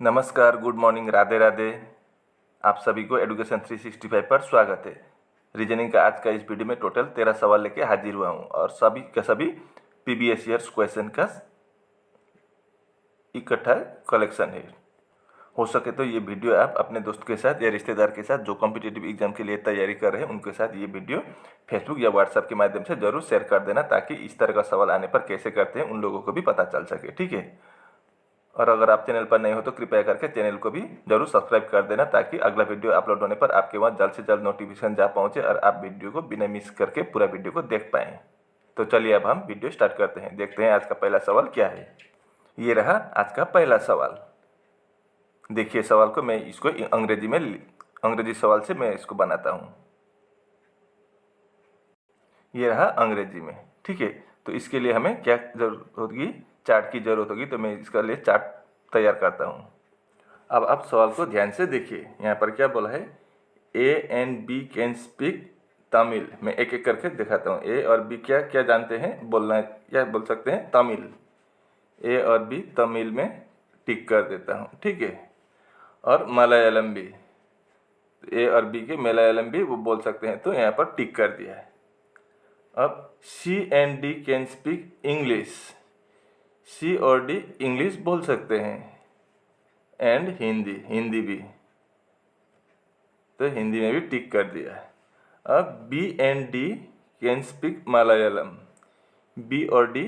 नमस्कार, good morning, Radhe Radhe. आप सभी को एडुकेशन 365 पर स्वागत है। रीजनिंग का आज का इस वीडियो में टोटल 13 सवाल लेके हाजिर हुआ हूँ और सभी का सभी प्रीवियस ईयर्स क्वेश्चन का इकट्ठा कलेक्शन है। हो सके तो ये वीडियो आप अपने दोस्त के साथ या रिश्तेदार के साथ जो कॉम्पिटिटिव एग्जाम के लिए तैयारी कर रहे हैं उनके साथ ये वीडियो फेसबुक या व्हाट्सएप के माध्यम से जरूर शेयर कर देना, ताकि इस तरह का सवाल आने पर कैसे करते हैं उन लोगों को भी पता चल सके। ठीक है। और अगर आप चैनल पर नए हो तो कृपया करके चैनल को भी जरूर सब्सक्राइब कर देना, ताकि अगला वीडियो अपलोड होने पर आपके वहाँ जल्द से जल्द नोटिफिकेशन जा पहुँचे और आप वीडियो को बिना मिस करके पूरा वीडियो को देख पाएँ। तो चलिए अब हम वीडियो स्टार्ट करते हैं। देखते हैं आज का पहला सवाल क्या है। ये रहा आज का पहला सवाल। देखिए सवाल को, मैं इसको अंग्रेजी सवाल से मैं इसको बनाता हूँ। ये रहा अंग्रेजी में। ठीक है। तो इसके लिए हमें क्या जरूरत होगी? चार्ट की जरूरत होगी। तो मैं इसके लिए चार्ट तैयार करता हूँ। अब आप सवाल को ध्यान से देखिए। यहाँ पर क्या बोला है? A and B can speak Tamil. मैं एक एक करके दिखाता हूँ। ए और बी क्या क्या जानते हैं? बोलना है, क्या बोल सकते हैं? तमिल। ए और बी तमिल में टिक कर देता हूँ। ठीक है। और मलयालम भी, ए और बी के मलयालम भी वो बोल सकते हैं, तो यहाँ पर टिक कर दिया है। अब C and D can speak English. C और डी इंग्लिश बोल सकते हैं। एंड हिंदी, हिंदी भी, तो हिंदी में भी टिक कर दिया है। अब B and D can speak Malayalam. B और डी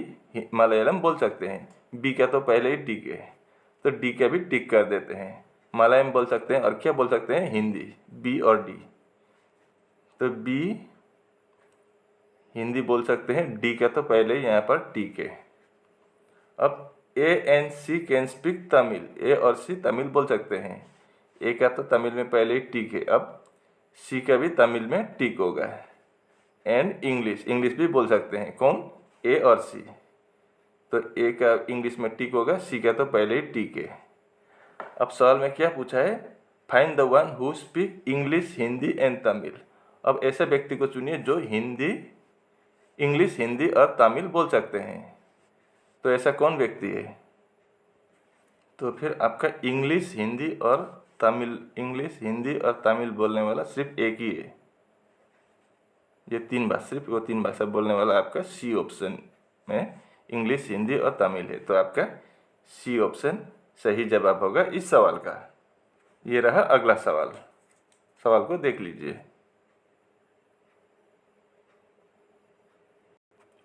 मलयालम बोल सकते हैं। बी का तो पहले ही टिक है, तो डी का भी टिक कर देते हैं। मलयालम बोल सकते हैं और क्या बोल सकते हैं? हिंदी। बी और डी, तो बी हिंदी बोल सकते हैं। डी का तो पहले ही यहाँ पर टिक है। अब A and C can speak Tamil. A और सी तमिल बोल सकते हैं। ए का तो तमिल में पहले ही टिक है, अब सी का भी तमिल में टिक होगा। एंड इंग्लिश, इंग्लिश भी बोल सकते हैं। कौन? ए और सी। तो ए का इंग्लिश में टिक होगा, सी का तो पहले ही टिक है। अब सवाल में क्या पूछा है? Find the one who speak English, Hindi and Tamil. अब ऐसे व्यक्ति को चुनिए जो इंग्लिश, हिंदी और तमिल बोल सकते हैं। तो ऐसा कौन व्यक्ति है? तो फिर आपका इंग्लिश, हिंदी और तमिल, इंग्लिश, हिंदी और तमिल बोलने वाला सिर्फ एक ही है। ये सिर्फ वो तीन भाषा बोलने वाला आपका सी ऑप्शन में इंग्लिश, हिंदी और तमिल है। तो आपका सी ऑप्शन सही जवाब होगा इस सवाल का। ये रहा अगला सवाल। सवाल को देख लीजिए।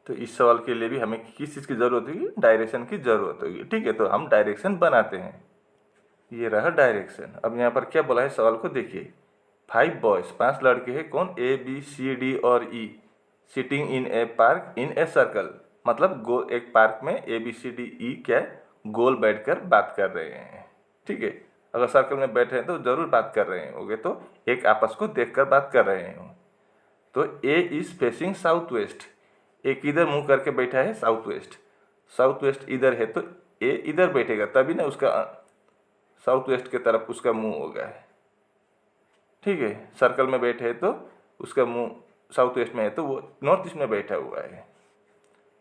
तो इस सवाल के लिए भी हमें किस चीज़ की ज़रूरत होगी? डायरेक्शन की ज़रूरत होगी। ठीक है। तो हम डायरेक्शन बनाते हैं। ये रहा डायरेक्शन। अब यहाँ पर क्या बोला है? सवाल को देखिए। 5 बॉयज, 5 लड़के हैं। कौन? ए बी सी डी और E sitting in a park in a circle. मतलब एक पार्क में A B C D E क्या गोल बैठकर बात कर रहे हैं। ठीक है। अगर सर्कल में बैठे हैं तो जरूर बात कर रहे होंगे, तो एक आपस को देखकर बात कर रहे हैं। तो ए इज फेसिंग साउथ वेस्ट। एक इधर मुंह करके बैठा है साउथ वेस्ट। साउथ वेस्ट इधर है तो ए इधर बैठेगा, तभी ना उसका साउथ वेस्ट की तरफ उसका मुंह होगा। ठीक है। सर्कल में बैठे है तो उसका मुंह साउथ वेस्ट में है, तो वो नॉर्थ ईस्ट में बैठा हुआ है।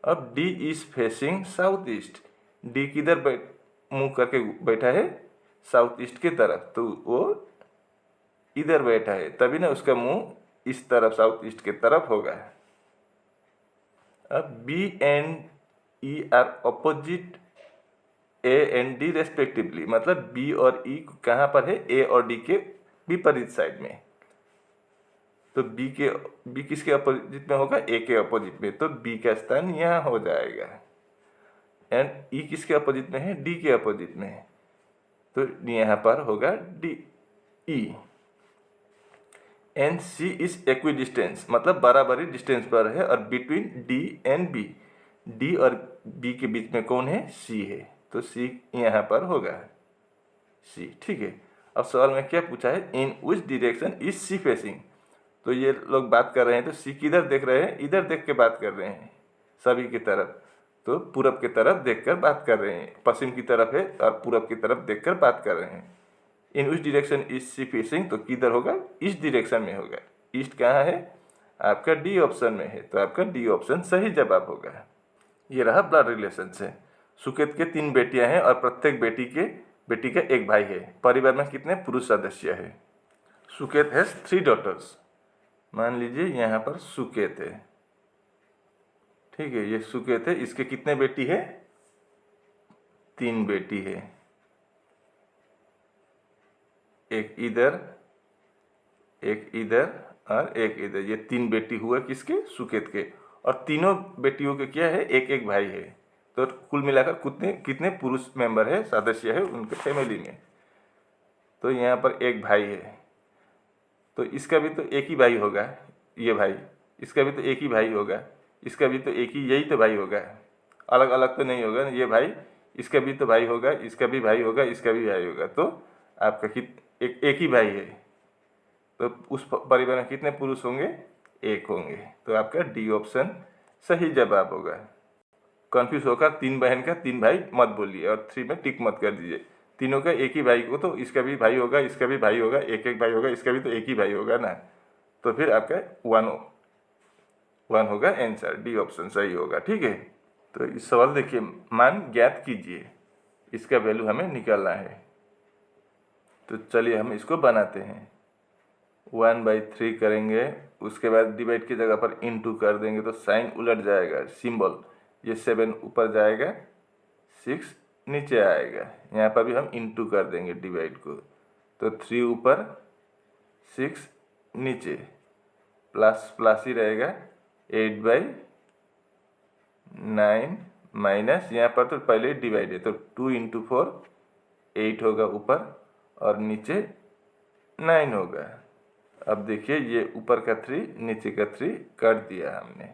अब D is facing south east. D किधर मुंह करके बैठा है? साउथ ईस्ट की तरफ, तो वो इधर बैठा है, तभी ना उसका मुंह इस तरफ साउथ ईस्ट की तरफ होगा। अब B and E are opposite A and D respectively. मतलब बी और ई कहाँ पर है? ए और डी के विपरीत साइड में। तो बी किसके अपोजिट में होगा? ए के अपोजिट में, तो बी का स्थान यहाँ हो जाएगा। एंड ई किसके अपोजिट में है? डी के अपोजिट में है, तो यहाँ पर होगा D E. And C is equidistance, मतलब बराबरी डिस्टेंस पर है। और between D and B, D और बी के बीच में कौन है? सी है, तो सी यहाँ पर होगा सी। ठीक है। अब सवाल में क्या पूछा है? In which direction is C facing. तो ये लोग बात कर रहे हैं, तो सी किधर देख रहे हैं? इधर देख के बात कर रहे हैं, सभी की तरफ। तो पूरब की तरफ देखकर बात कर रहे हैं। पश्चिम की तरफ है और पूरब की तरफ देखकर बात कर रहे हैं। In which direction is C facing, तो किधर होगा? ईस्ट डायरेक्शन में होगा। ईस्ट कहाँ है? आपका डी ऑप्शन में है, तो आपका डी ऑप्शन सही जवाब होगा। ये रहा ब्लड रिलेशन से। सुकेत के 3 बेटियां हैं और प्रत्येक बेटी के बेटी का एक भाई है। परिवार में कितने पुरुष सदस्य है? Suket has 3 daughters. मान लीजिए यहाँ पर सुकेत है, ठीक है, ये सुकेत है, इसके कितने बेटी है? 3 बेटी है, एक इधर, एक इधर और एक इधर। ये 3 बेटी हुए किसके? सुकेत के। और तीनों बेटियों के क्या है? एक एक भाई है। तो कुल मिलाकर कितने कितने पुरुष मेंबर है, सदस्य है उनके फैमिली में? तो यहाँ पर एक भाई है, तो इसका भी तो एक ही भाई होगा, ये भाई, इसका भी तो एक ही भाई होगा, इसका भी तो एक ही, यही तो भाई होगा, अलग अलग तो नहीं होगा। ये भाई, इसका भी तो भाई होगा, इसका भी भाई होगा, इसका भी भाई होगा। तो आपका एक ही भाई है, तो उस परिवार में कितने पुरुष होंगे? एक होंगे। तो आपका डी ऑप्शन सही जवाब होगा। कन्फ्यूज होकर 3 बहन का 3 भाई मत बोलिए और 3 में टिक मत कर दीजिए। तीनों का एक ही भाई को, तो इसका भी भाई होगा, इसका भी भाई होगा, एक एक भाई होगा, इसका भी तो एक ही भाई होगा ना। तो फिर आपका 1 होगा आंसर, डी ऑप्शन सही होगा, ठीक है। तो इस सवाल देखिए, मान ज्ञात कीजिए, इसका वैल्यू हमें निकालना है। तो चलिए हम इसको बनाते हैं। 1/3 करेंगे, उसके बाद डिवाइड की जगह पर इनटू कर देंगे तो साइन उलट जाएगा, सिंबल, ये 7 ऊपर जाएगा, 6 नीचे आएगा। यहाँ पर भी हम इनटू कर देंगे डिवाइड को, तो 3 ऊपर 6 नीचे, प्लस प्लस ही रहेगा, 8/9 माइनस, यहाँ पर तो पहले डिवाइड है तो 2 × 4 8 होगा ऊपर और नीचे 9 होगा। अब देखिए ये ऊपर का 3 नीचे का 3 काट दिया हमने,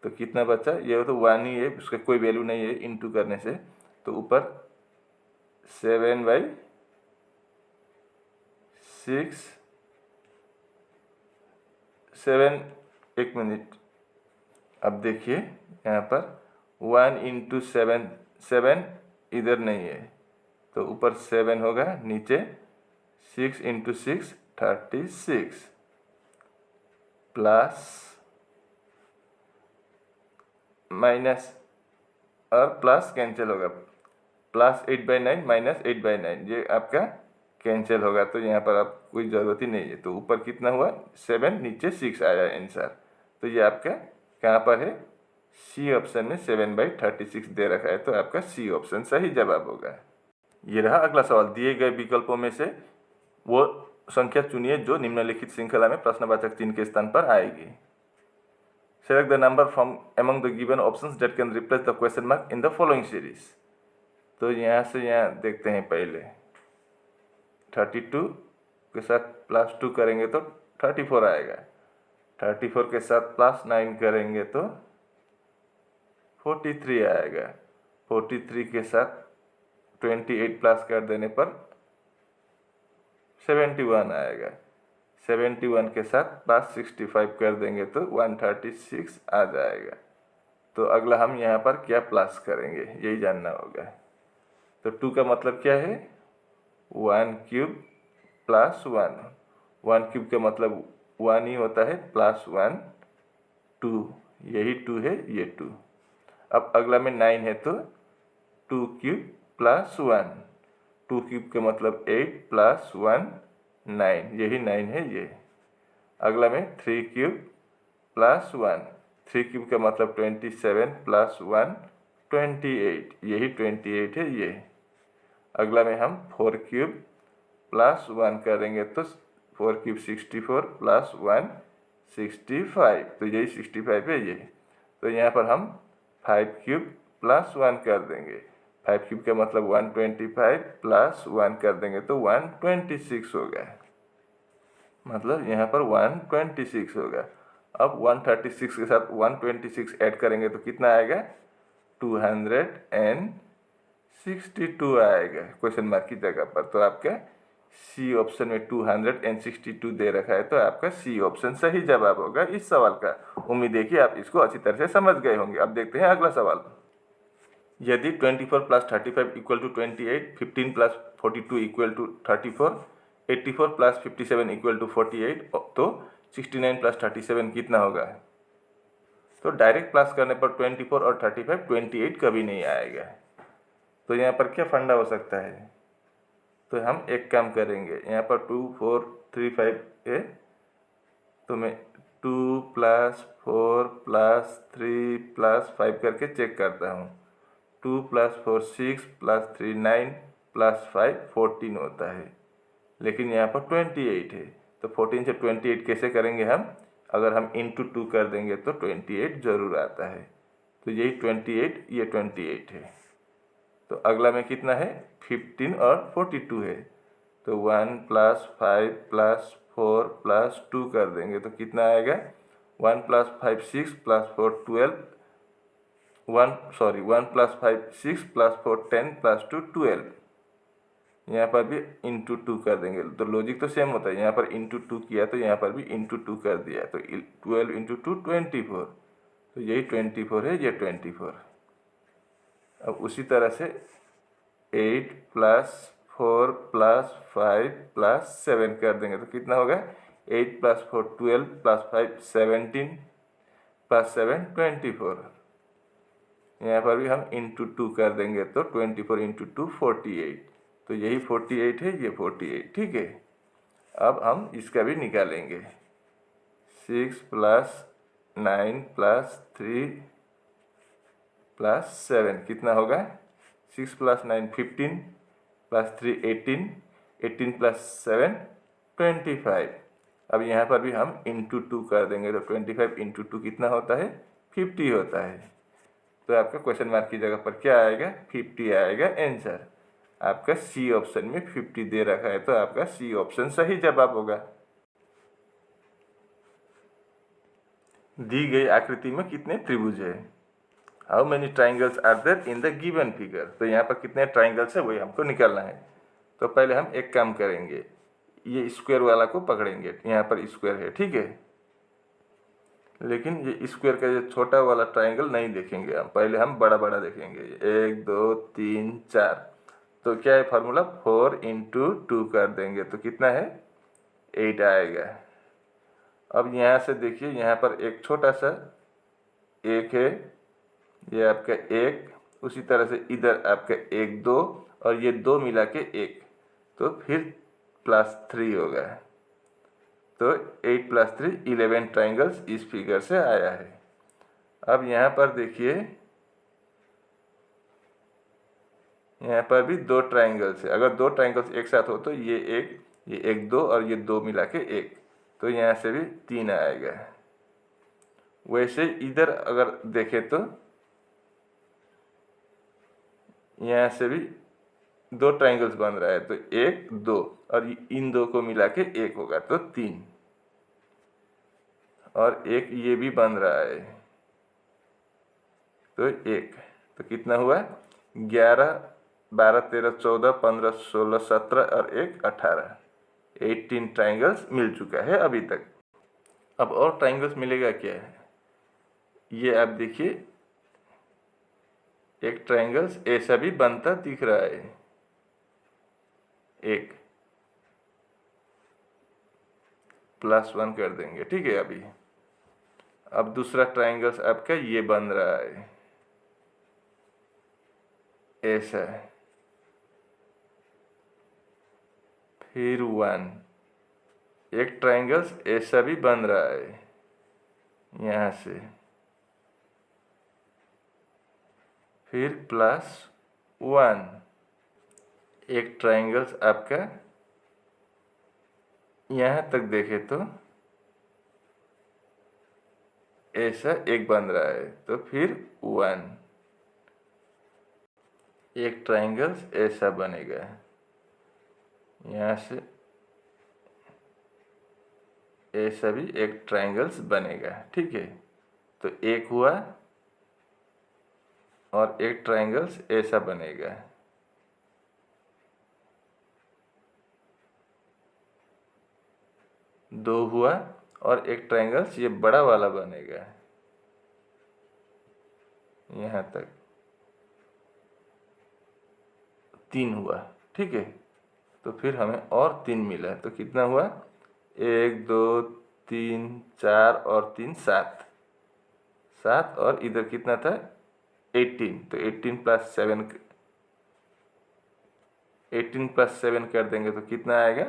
तो कितना बचा? ये तो 1 ही है, उसका कोई वैल्यू नहीं है इनटू करने से। तो ऊपर 7/6, 7, एक मिनट, अब देखिए यहाँ पर 1 × 7, 7 इधर नहीं है, तो ऊपर 7 होगा, नीचे 6 × 6 36, प्लस माइनस और प्लस कैंसिल होगा, प्लस 8/9 माइनस 8/9, ये आपका कैंसिल होगा। तो यहाँ पर आप कोई ज़रूरत ही नहीं है। तो ऊपर कितना हुआ? 7, नीचे 6 आया आंसर। तो ये आपका कहाँ पर है? सी ऑप्शन में 7/36 दे रखा है, तो आपका सी ऑप्शन सही जवाब होगा। ये रहा अगला सवाल। दिए गए विकल्पों में से वो संख्या चुनिए जो निम्नलिखित श्रृंखला में प्रश्नवाचक चिन्ह के स्थान पर आएगी। Select the number from among the given options that can replace the question mark in the following series. तो यहाँ से यहाँ देखते हैं, पहले 32 के साथ +2 करेंगे तो 34 आएगा, 34 के साथ +9 करेंगे तो 43 आएगा, 43 के साथ 28 प्लस कर देने पर 71 आएगा, 71 के साथ +65 कर देंगे तो 136 आ जाएगा। तो अगला हम यहाँ पर क्या प्लस करेंगे, यही जानना होगा। तो 2 का मतलब क्या है? 1³ + 1, 1³ का मतलब 1 ही होता है, +1 2, यही 2 है, ये 2। अब अगला में 9 है तो 2³ + 1, 2³ का मतलब 8 + 1 9, यही 9 है ये। अगला में 3³ + 1, 3³ का मतलब 27 + 1 28, यही 28 है ये। अगला में हम 4³ + 1 करेंगे तो 4³ 64 + 1 65, तो यही 65 है ये। तो यहाँ पर हम 5³ + 1 कर देंगे, 5³ का मतलब 125 + 1 कर देंगे तो 126 होगा, मतलब यहाँ पर 126 होगा। अब 136 के साथ 126 ऐड करेंगे तो कितना आएगा? 262 आएगा क्वेश्चन मार्क की जगह पर। तो आपका सी ऑप्शन में 262 दे रखा है, तो आपका सी ऑप्शन सही जवाब होगा इस सवाल का। उम्मीद है कि आप इसको अच्छी तरह से समझ गए होंगे। अब देखते हैं अगला सवाल। यदि 24 + 35 = 28, 15 + 42 = 34, 84 + 57 = 48, तो 69 + 37 कितना होगा? तो डायरेक्ट प्लस करने पर 24 और 35 28 कभी नहीं आएगा। तो यहाँ पर क्या फंडा हो सकता है? तो हम एक काम करेंगे, यहाँ पर 2 4 3 5 है, तो मैं 2 + 4 + 3 + 5 करके चेक करता हूँ। 2 + 4 6 + 3 9 + 5 14 होता है, लेकिन यहाँ पर 28 है। तो 14 से 28 कैसे करेंगे हम? अगर हम इंटू 2 कर देंगे तो 28 ज़रूर आता है। तो यही 28, ये 28 है। तो अगला में कितना है? 15 और 42 है। तो 1 + 5 + 4 + 2 कर देंगे तो कितना आएगा? 1 + 5 6 + 4 12, 1 + 5 6 + 4 10 + 2 12। यहाँ पर भी इंटू 2 कर देंगे, तो लॉजिक तो सेम होता है। यहाँ पर इंटू 2 किया तो यहाँ पर भी इंटू 2 कर दिया, तो 12 × 2 24। तो यही 24 है, ये 24। अब उसी तरह से 8 + 4 + 5 + 7 कर देंगे तो कितना होगा? 8 + 4 12 + 5 17 + 7 24। यहाँ पर भी हम इंटू 2 कर देंगे तो 24 × 2 48। तो यही 48 है, ये 48, ठीक है। अब हम इसका भी निकालेंगे। 6 + 9 + 3 + 7 कितना होगा? 6 + 9 15 + 3 18, 18 + 7 25। अब यहाँ पर भी हम इंटू 2 कर देंगे तो 25 × 2 कितना होता है? 50 होता है। तो आपका क्वेश्चन मार्क की जगह पर क्या आएगा? 50 आएगा आंसर। आपका सी ऑप्शन में 50 दे रखा है, तो आपका सी ऑप्शन सही जवाब होगा। दी गई आकृति में कितने त्रिभुज है? How many triangles are there in the given figure? तो यहाँ पर कितने ट्राइंगल्स है वही हमको निकालना है। तो पहले हम एक काम करेंगे, ये स्क्वायर वाला को पकड़ेंगे। यहाँ पर स्क्वायर है, ठीक है, लेकिन ये स्क्वायर का ये छोटा वाला ट्राइंगल नहीं देखेंगे हम, पहले हम बड़ा बड़ा देखेंगे। 1 2 3 4। तो क्या है फार्मूला? 4 × 2 कर देंगे तो कितना है? 8 आएगा। अब यहाँ से देखिए, यहाँ पर एक छोटा सा एक है, ये आपका एक, उसी तरह से इधर आपका 1 2 और ये 2 मिला के 1, तो फिर +3 होगा। तो 8 + 3 11 ट्राइंगल्स इस फिगर से आया है। अब यहाँ पर देखिए, यहाँ पर भी 2 ट्राइंगल्स है। अगर 2 ट्राइंगल्स एक साथ हो तो ये 1 2 और ये 2 मिला के 1, तो यहाँ से भी 3 आएगा। वैसे इधर अगर देखें तो यहाँ से भी 2 ट्राइंगल्स बन रहा है, तो 1 2 और इन 2 को मिला के 1 होगा तो 3, और एक ये भी बन रहा है तो 1। तो कितना हुआ? 11 12 13 14 15 16 17 और 1 18, 18 ट्राइंगल्स मिल चुका है अभी तक। अब और ट्राइंगल्स मिलेगा क्या है? ये आप देखिए, एक ट्राइंगल्स ऐसा भी बनता दिख रहा है, एक +1 कर देंगे, ठीक है। अभी अब दूसरा ट्राइंगल्स आपका ये बन रहा है ऐसा, फिर 1। एक ट्राइंगल्स ऐसा भी बन रहा है यहाँ से, फिर +1। एक ट्राइंगल्स आपका यहाँ तक देखे तो ऐसा एक बन रहा है, तो फिर 1। एक ट्राइंगल्स ऐसा बनेगा यहाँ से, ऐसा भी एक ट्राइंगल्स बनेगा, ठीक है। तो एक हुआ, और एक ट्राइंगल्स ऐसा बनेगा, दो हुआ, और एक ट्राइंगल्स ये बड़ा वाला बनेगा यहाँ तक, 3 हुआ, ठीक है। तो फिर हमें और 3 मिला, तो कितना हुआ? 1 2 3 4 और 3 7, 7 और इधर कितना था? 18। तो 18 + 7 18 + 7 कर देंगे तो कितना आएगा,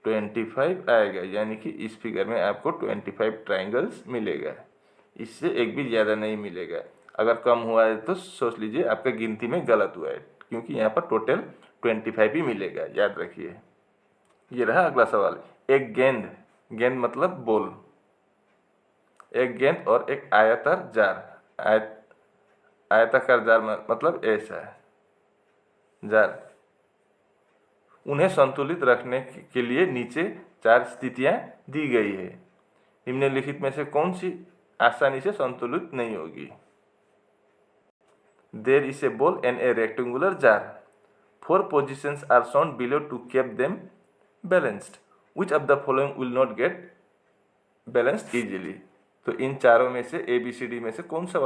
25 आएगा। यानी कि इस फिगर में आपको 25 ट्राइंगल्स मिलेगा, इससे एक भी ज़्यादा नहीं मिलेगा। अगर कम हुआ है तो सोच लीजिए आपका गिनती में गलत हुआ है, क्योंकि यहाँ पर टोटल 25 ही मिलेगा, याद रखिए। ये रहा अगला सवाल। एक गेंद, गेंद मतलब बॉल, एक गेंद और एक आयताकार जार, आयताकार जार मतलब ऐसा जार, उन्हें संतुलित रखने के लिए नीचे 4 स्थितियां दी गई है। निम्नलिखित में से कौन सी आसानी से संतुलित नहीं होगी? There is a ball and a rectangular jar, 4 positions are shown below to keep them balanced, which of the following will not get balanced easily? तो इन चारों में से ABCD में से कौन सा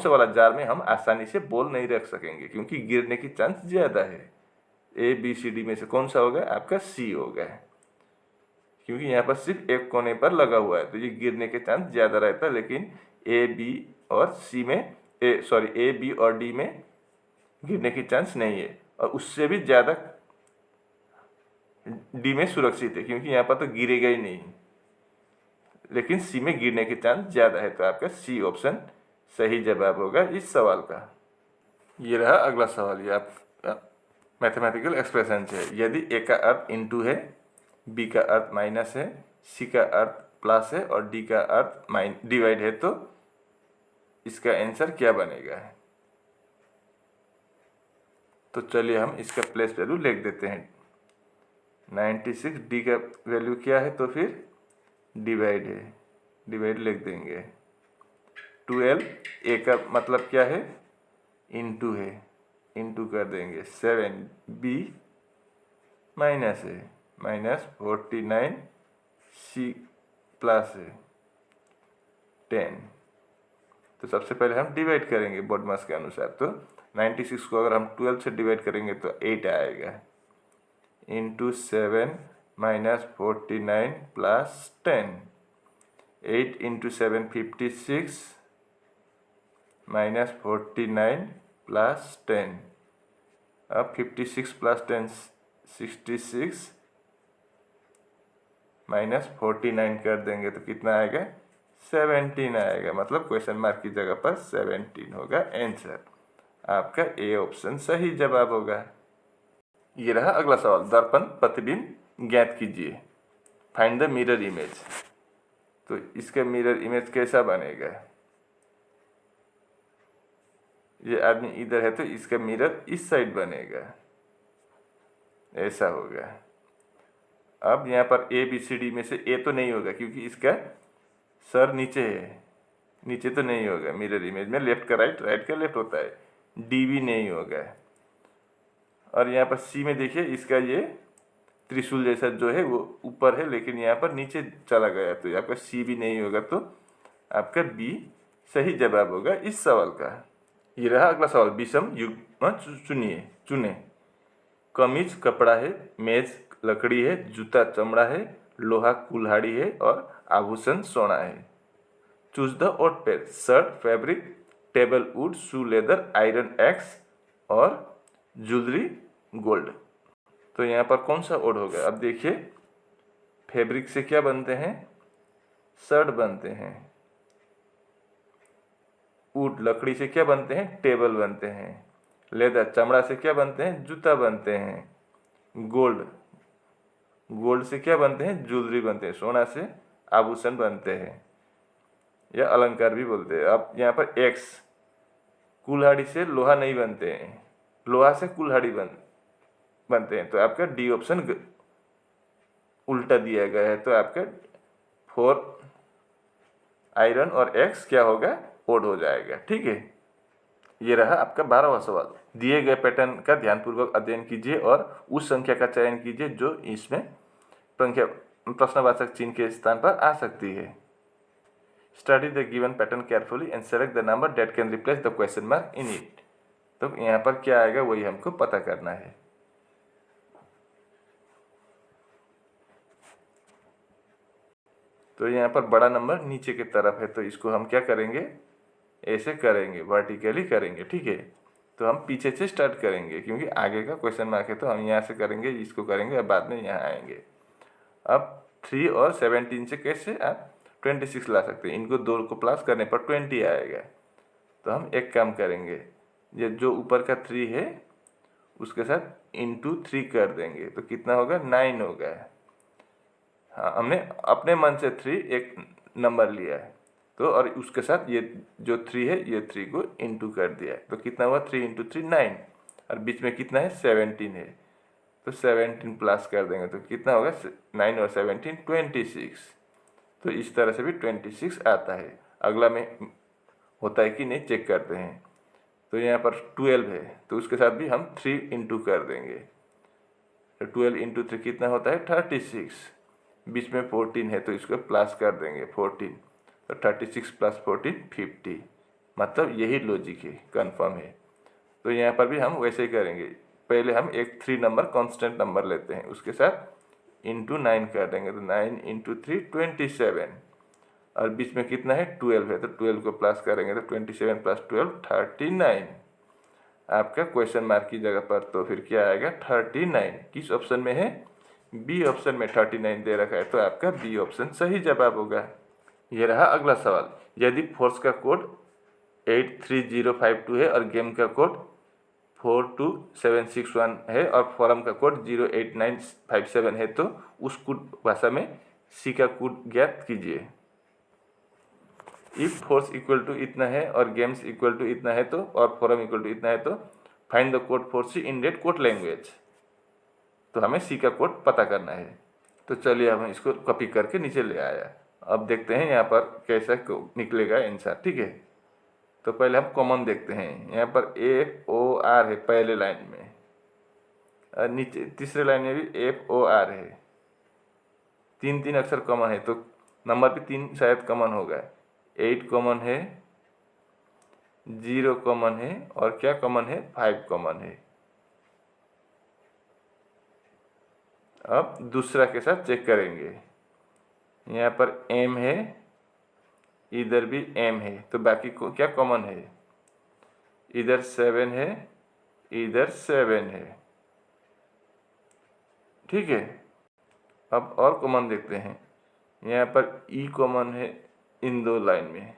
वाला जार में हम आसानी से बॉल नहीं रख सकेंगे, क्योंकि गिरने की चांस ज़्यादा है। ABCD में से कौन सा होगा? आपका C होगा, क्योंकि यहाँ पर सिर्फ एक कोने पर लगा हुआ है तो ये गिरने के चांस ज़्यादा रहता है। लेकिन A, B और D में गिरने की चांस नहीं है, और उससे भी ज़्यादा D में सुरक्षित है, क्योंकि यहाँ पर तो गिरेगा ही नहीं, लेकिन C में गिरने के चांस ज़्यादा है। तो आपका C ऑप्शन सही जवाब होगा इस सवाल का। ये रहा अगला सवाल। ये आपका मैथमेटिकल एक्सप्रेशन है। यदि A का अर्थ इंटू है, B का अर्थ माइनस है, C का अर्थ प्लस है और D का अर्थ डिवाइड है, तो इसका आंसर क्या बनेगा? तो चलिए हम इसका प्लेस वैल्यू लिख देते हैं। 96, D का वैल्यू क्या है, तो फिर डिवाइड है, डिवाइड लिख देंगे। 12, A का मतलब क्या है, इंटू है, इंटू कर देंगे। 7, B माइनस है, माइनस 49, C प्लस है 10। तो सबसे पहले हम डिवाइड करेंगे बॉडमास के अनुसार। तो 96 को अगर हम 12 से डिवाइड करेंगे तो 8 आएगा, into 7 minus 49 plus 10। 8 into 7 56 minus 49 plus 10। अब 56 प्लस 10 66 माइनस 49 कर देंगे तो कितना आएगा, 17 आएगा। मतलब क्वेश्चन मार्क की जगह पर 17 होगा आंसर। आपका ए ऑप्शन सही जवाब होगा। ये रहा अगला सवाल। दर्पण प्रतिबिंब ज्ञात कीजिए, फाइंड द मिरर इमेज। तो इसका मिरर इमेज कैसा बनेगा? ये आदमी इधर है तो इसका मिरर इस साइड बनेगा, ऐसा होगा। अब यहाँ पर ABCD में से A तो नहीं होगा, क्योंकि इसका सर नीचे है, नीचे तो नहीं होगा मिरर इमेज में। लेफ्ट का राइट, राइट का लेफ्ट होता है। D भी नहीं होगा। और यहाँ पर C में देखिए, इसका ये त्रिशूल जैसा जो है वो ऊपर है, लेकिन यहाँ पर नीचे चला गया, तो आपका C भी नहीं होगा। तो आपका B सही जवाब होगा इस सवाल का। ये रहा अगला सवाल। विषम युग्म चुने। कमीज कपड़ा है, मेज लकड़ी है, जूता चमड़ा है, लोहा कुल्हाड़ी है और आभूषण सोना है। Choose the odd pair, shirt fabric, table wood, shoe leather, iron axe और ज्वेलरी गोल्ड। तो यहाँ पर कौन सा ओड होगा? अब देखिए, फैब्रिक से क्या बनते हैं? शर्ट बनते हैं। वुड लकड़ी से क्या बनते हैं? टेबल बनते हैं। लेदर चमड़ा से क्या बनते हैं? जूता बनते हैं। गोल्ड से क्या बनते हैं? ज्वेलरी बनते हैं। सोना से आभूषण बनते हैं, या अलंकार भी बोलते हैं। अब यहाँ पर एक्स, कुल्हाड़ी से लोहा नहीं बनते हैं, लोहा से कुल्हाड़ी बनते हैं। तो आपका डी ऑप्शन उल्टा दिया गया है। तो आपका 4 आयरन और एक्स क्या होगा? ओड हो जाएगा। ठीक है। ये रहा आपका 12वां सवाल। दिए गए पैटर्न का ध्यानपूर्वक अध्ययन कीजिए और उस संख्या का चयन कीजिए जो इसमें प्रश्नवाचक चिन्ह के स्थान पर आ सकती है। Study the given pattern carefully and select the number that can replace the question mark in it. तो यहाँ पर क्या आएगा वही हमको पता करना है। तो यहाँ पर बड़ा नंबर नीचे की तरफ है, तो इसको हम क्या करेंगे? ऐसे करेंगे, वर्टिकली करेंगे। ठीक है। तो हम पीछे से स्टार्ट करेंगे, क्योंकि आगे का क्वेश्चन मार्क है, तो हम यहाँ से करेंगे, इसको करेंगे और बाद में यहाँ आएंगे। अब 3 और 17 से कैसे आप 26 ला सकते हैं, इनको दो को प्लस करने पर 20 आएगा। तो हम एक काम करेंगे, ये जो ऊपर का 3 है उसके साथ इंटू 3 कर देंगे, तो कितना होगा, 9 होगा। हाँ, हमने अपने मन से 3 एक नंबर लिया है, तो और उसके साथ ये जो 3 है, ये 3 को इंटू कर दिया है, तो कितना हुआ, 3 इंटू 3 9, और बीच में कितना है, 17 है, तो 17 प्लस कर देंगे, तो कितना होगा, 9 और 17 26। तो इस तरह से भी 26 आता है। अगला में होता है कि नहीं चेक करते हैं। तो यहाँ पर 12 है, तो उसके साथ भी हम 3 इंटू कर देंगे, तो 12 इंटू 3 कितना होता है, 36। बीच में 14 है, तो इसको प्लस कर देंगे 14, तो 36 प्लस 14 50। मतलब यही लॉजिक है, कंफर्म है। तो यहाँ पर भी हम वैसे ही करेंगे, पहले हम एक 3 नंबर कांस्टेंट नंबर लेते हैं, उसके साथ इंटू 9 कर देंगे, तो 9 इंटू 3 27, और बीच में कितना है, 12 है, तो 12 को प्लस करेंगे, तो 27 प्लस 12 39 आपका क्वेश्चन मार्क की जगह पर। तो फिर क्या आएगा, 39। किस ऑप्शन में है, बी ऑप्शन में 39 दे रखा है, तो आपका बी ऑप्शन सही जवाब होगा। ये रहा अगला सवाल। यदि फोर्स का कोड 83052 है और गेम का कोड 42761 है और फॉरम का कोड 08957 है, तो उस कोड भाषा में सी का कोड ज्ञात कीजिए। इफ फोर्स इक्वल टू इतना है और गेम्स इक्वल टू इतना है, तो और फॉरम इक्वल टू इतना है, तो find the code for C in that code language. तो हमें सी का कोड पता करना है। तो चलिए हम इसको कॉपी करके नीचे ले आया। अब देखते हैं यहाँ पर कैसा निकलेगा आंसर, ठीक है। तो पहले हम कॉमन देखते हैं, यहाँ पर FOR है पहले लाइन में, और नीचे तीसरे लाइन में भी FOR है। 3 अक्षर कॉमन है, तो नंबर भी 3 शायद कॉमन होगा। 8 कॉमन है, 0 कॉमन है, और क्या कॉमन है, 5 कॉमन है। अब दूसरा के साथ चेक करेंगे, यहाँ पर M है, इधर भी M है, तो बाकी को क्या कॉमन है, इधर 7 है, इधर 7 है, ठीक है। अब और कॉमन देखते हैं, यहाँ पर E कॉमन है इन दो लाइन में,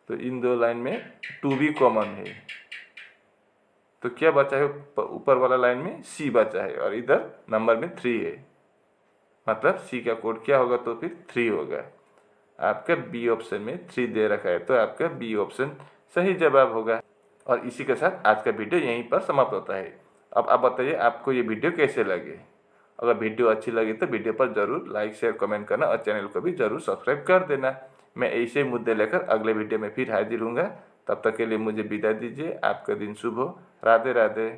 तो इन दो लाइन में 2 भी कॉमन है, तो क्या बचा है, ऊपर वाला लाइन में C बचा है, और इधर नंबर में 3 है, मतलब C का कोड क्या होगा, तो फिर 3 होगा। आपका बी ऑप्शन में 3 दे रखा है, तो आपका बी ऑप्शन सही जवाब होगा। और इसी के साथ आज का वीडियो यहीं पर समाप्त होता है। अब आप बताइए आपको ये वीडियो कैसे लगे। अगर वीडियो अच्छी लगी तो वीडियो पर ज़रूर लाइक शेयर कमेंट करना, और चैनल को भी ज़रूर सब्सक्राइब कर देना। मैं ऐसे मुद्दे लेकर अगले वीडियो में फिर हाजिर हूँगा। तब तक के लिए मुझे विदा दीजिए। आपका दिन शुभ हो। राधे राधे।